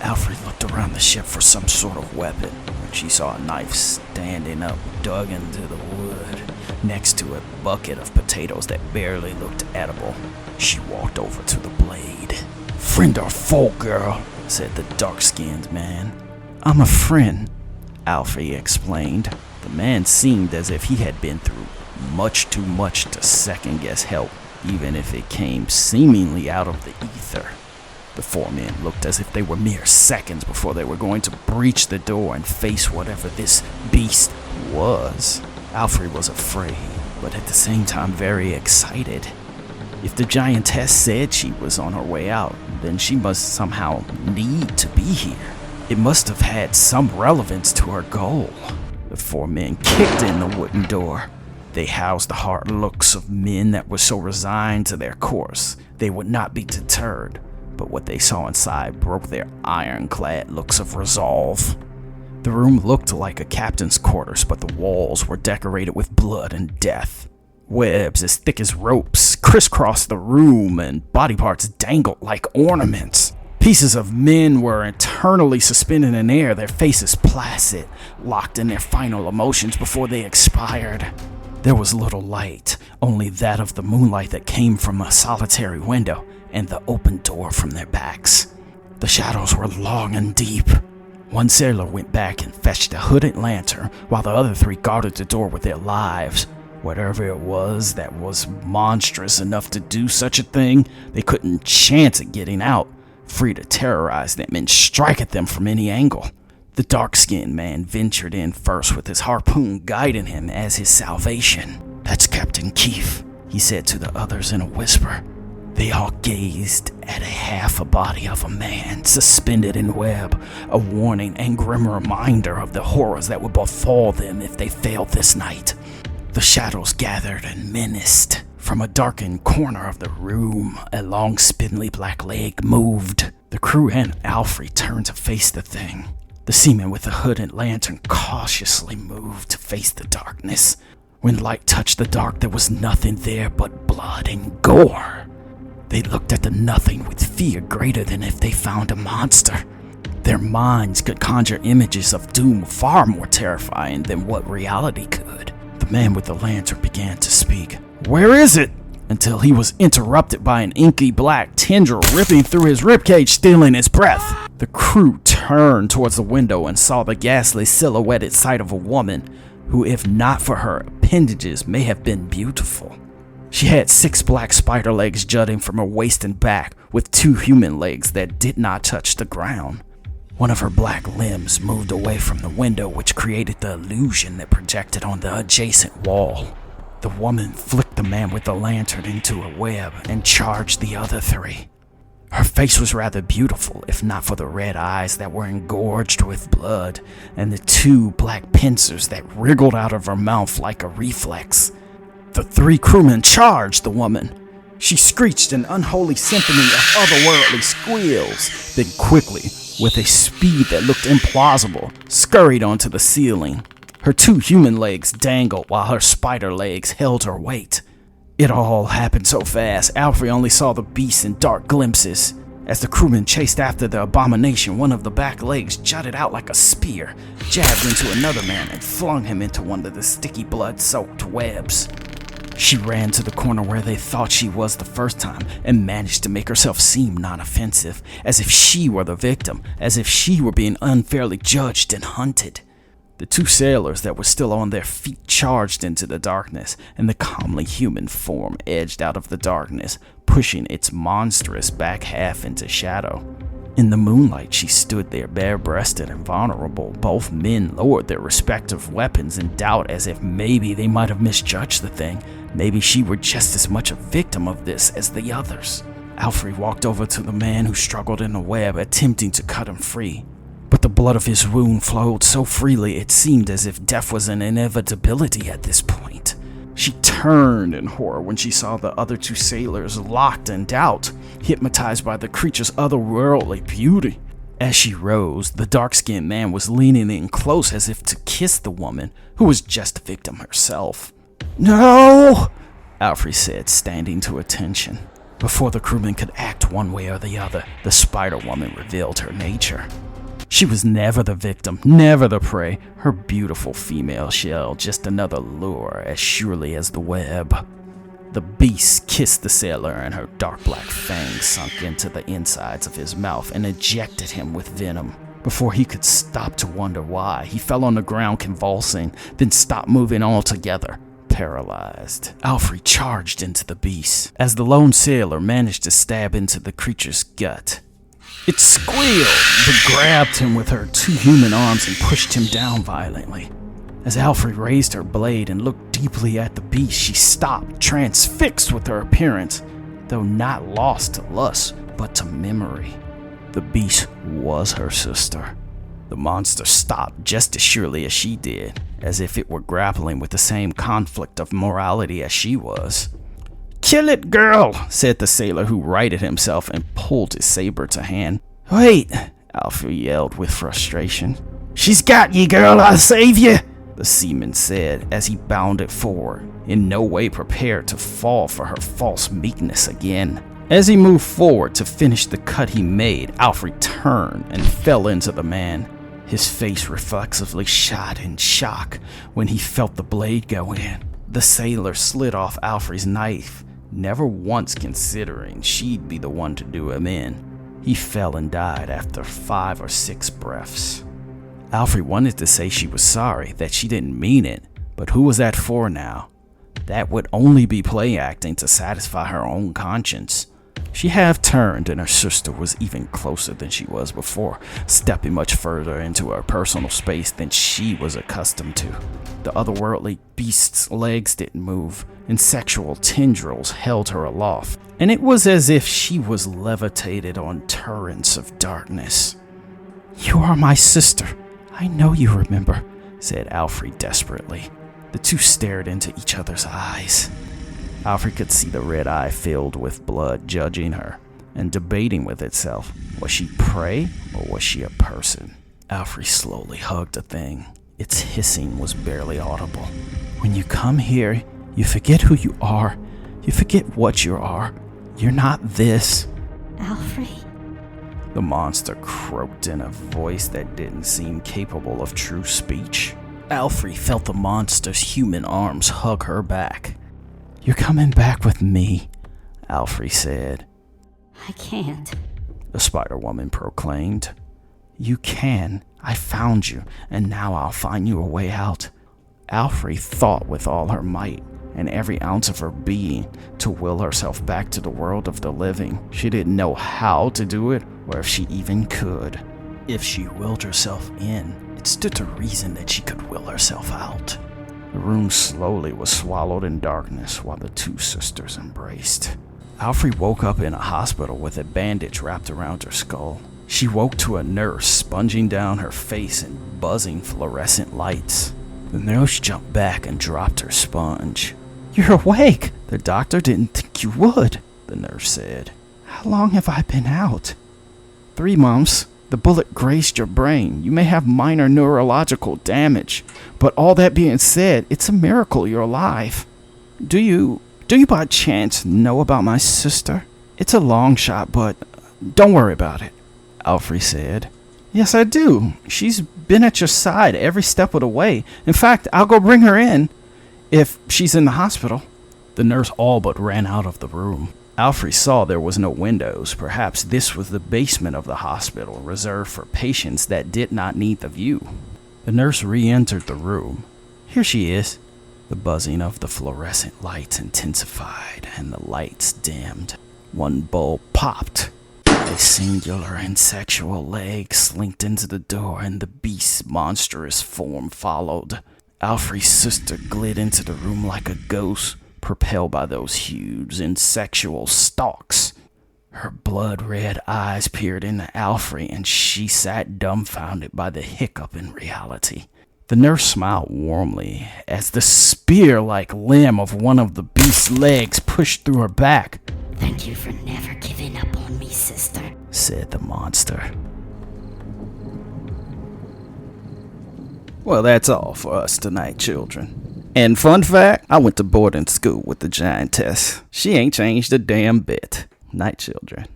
Alfre looked around the ship for some sort of weapon when she saw a knife standing up, dug into the wood, next to a bucket of potatoes that barely looked edible. She walked over to the blade. "Friend or foe, girl?" said the dark-skinned man. "I'm a friend," Alfre explained. The man seemed as if he had been through much too much to second-guess help, even if it came seemingly out of the ether. The four men looked as if they were mere seconds before they were going to breach the door and face whatever this beast was. Alfre was afraid, but at the same time very excited. If the giantess said she was on her way out, then she must somehow need to be here. It must have had some relevance to her goal. The four men kicked in the wooden door. They housed the hard looks of men that were so resigned to their course they would not be deterred, but what they saw inside broke their ironclad looks of resolve. The room looked like a captain's quarters, but the walls were decorated with blood and death. Webs as thick as ropes crisscrossed the room, and body parts dangled like ornaments. Pieces of men were eternally suspended in air, their faces placid, locked in their final emotions before they expired. There was little light, only that of the moonlight that came from a solitary window and the open door from their backs. The shadows were long and deep. One sailor went back and fetched a hooded lantern, while the other three guarded the door with their lives. Whatever it was that was monstrous enough to do such a thing, they couldn't chance at getting out, free to terrorize them and strike at them from any angle. The dark-skinned man ventured in first with his harpoon guiding him as his salvation. "That's Captain Keith," he said to the others in a whisper. They all gazed at half a body of a man suspended in web, a warning and grim reminder of the horrors that would befall them if they failed this night. The shadows gathered and menaced. From a darkened corner of the room, a long, spindly black leg moved. The crew and Alfre turned to face the thing. The seaman with the hooded lantern cautiously moved to face the darkness. When light touched the dark, there was nothing there but blood and gore. They looked at the nothing with fear greater than if they found a monster. Their minds could conjure images of doom far more terrifying than what reality could. The man with the lantern began to speak. "Where is it?" Until he was interrupted by an inky black tendril ripping through his ribcage, stealing his breath. The crew turned towards the window and saw the ghastly silhouetted sight of a woman who, if not for her appendages, may have been beautiful. She had 6 black spider legs jutting from her waist and back, with 2 human legs that did not touch the ground. One of her black limbs moved away from the window, which created the illusion that projected on the adjacent wall. The woman flicked the man with the lantern into a web and charged the other 3. Her face was rather beautiful, if not for the red eyes that were engorged with blood, and the 2 black pincers that wriggled out of her mouth like a reflex. The 3 crewmen charged the woman. She screeched an unholy symphony of otherworldly squeals, then quickly, with a speed that looked implausible, scurried onto the ceiling. Her 2 human legs dangled while her spider legs held her weight. It all happened so fast, Alfre only saw the beast in dark glimpses. As the crewmen chased after the abomination, one of the back legs jutted out like a spear, jabbed into another man, and flung him into one of the sticky blood-soaked webs. She ran to the corner where they thought she was the first time and managed to make herself seem non-offensive, as if she were the victim, as if she were being unfairly judged and hunted. The 2 sailors that were still on their feet charged into the darkness, and the calmly human form edged out of the darkness, pushing its monstrous back half into shadow. In the moonlight, she stood there bare-breasted and vulnerable. Both men lowered their respective weapons in doubt, as if maybe they might have misjudged the thing. Maybe she were just as much a victim of this as the others. Alfre walked over to the man who struggled in the web, attempting to cut him free. But the blood of his wound flowed so freely it seemed as if death was an inevitability at this point. She turned in horror when she saw the other 2 sailors locked in doubt, hypnotized by the creature's otherworldly beauty. As she rose, the dark-skinned man was leaning in close as if to kiss the woman, who was just a victim herself. "No!" Alfre said, standing to attention. Before the crewman could act one way or the other, the Spider-Woman revealed her nature. She was never the victim, never the prey. Her beautiful female shell just another lure as surely as the web. The beast kissed the sailor and her dark black fangs sunk into the insides of his mouth and ejected him with venom. Before he could stop to wonder why, he fell on the ground convulsing, then stopped moving altogether, paralyzed. Alfre charged into the beast, as the lone sailor managed to stab into the creature's gut. It squealed, but grabbed him with her two human arms and pushed him down violently. As Alfre raised her blade and looked deeply at the beast, she stopped, transfixed with her appearance, though not lost to lust, but to memory. The beast was her sister. The monster stopped just as surely as she did, as if it were grappling with the same conflict of morality as she was. "Kill it, girl," said the sailor, who righted himself and pulled his saber to hand. "Wait," Alfre yelled with frustration. "She's got ye, girl, I'll save ye," the seaman said as he bounded forward, in no way prepared to fall for her false meekness again. As he moved forward to finish the cut he made, Alfre turned and fell into the man. His face reflexively shot in shock when he felt the blade go in. The sailor slid off Alfre's knife, never once considering she'd be the one to do him in. He fell and died after 5 or 6 breaths. Alfre wanted to say she was sorry, that she didn't mean it, but who was that for now? That would only be play acting to satisfy her own conscience. She half turned, and her sister was even closer than she was before, stepping much further into her personal space than she was accustomed to. The otherworldly beast's legs didn't move, and sexual tendrils held her aloft, and it was as if she was levitated on torrents of darkness. "You are my sister. I know you remember," said Alfre desperately. The two stared into each other's eyes. Alfre could see the red eye filled with blood judging her and debating with itself. Was she prey or was she a person? Alfre slowly hugged the thing. Its hissing was barely audible. "When you come here, you forget who you are. You forget what you are. You're not this." Alfre? The monster croaked in a voice that didn't seem capable of true speech. Alfre felt the monster's human arms hug her back. "You're coming back with me," Alfre said. I can't. The Spider-Woman proclaimed. "You can. I found you, and now I'll find you a way out." Alfre thought with all her might and every ounce of her being to will herself back to the world of the living. She didn't know how to do it, or if she even could. If she willed herself in, it stood to reason that she could will herself out. The room slowly was swallowed in darkness while the two sisters embraced. Alfre woke up in a hospital with a bandage wrapped around her skull. She woke to a nurse sponging down her face in buzzing fluorescent lights. The nurse jumped back and dropped her sponge. "You're awake! The doctor didn't think you would," the nurse said. "How long have I been out?" 3 months. The bullet grazed your brain. You may have minor neurological damage, but all that being said, it's a miracle you're alive. Do you by chance know about my sister? It's a long shot, but don't worry about it," Alfre said. "Yes, I do. She's been at your side every step of the way. In fact, I'll go bring her in, if she's in the hospital." The nurse all but ran out of the room. Alfre saw there was no windows. Perhaps this was the basement of the hospital, reserved for patients that did not need the view. The nurse re-entered the room. "Here she is." The buzzing of the fluorescent lights intensified, and the lights dimmed. One bulb popped. A singular and sexual leg slinked into the door, and the beast's monstrous form followed. Alfre's sister glid into the room like a ghost, propelled by those huge and sexual stalks. Her blood-red eyes peered into Alfre, and she sat dumbfounded by the hiccup in reality. The nurse smiled warmly as the spear-like limb of one of the beast's legs pushed through her back. "Thank you for never giving up on me, sister," said the monster. Well, that's all for us tonight, children. And fun fact, I went to boarding school with the giantess. She ain't changed a damn bit. Night, children.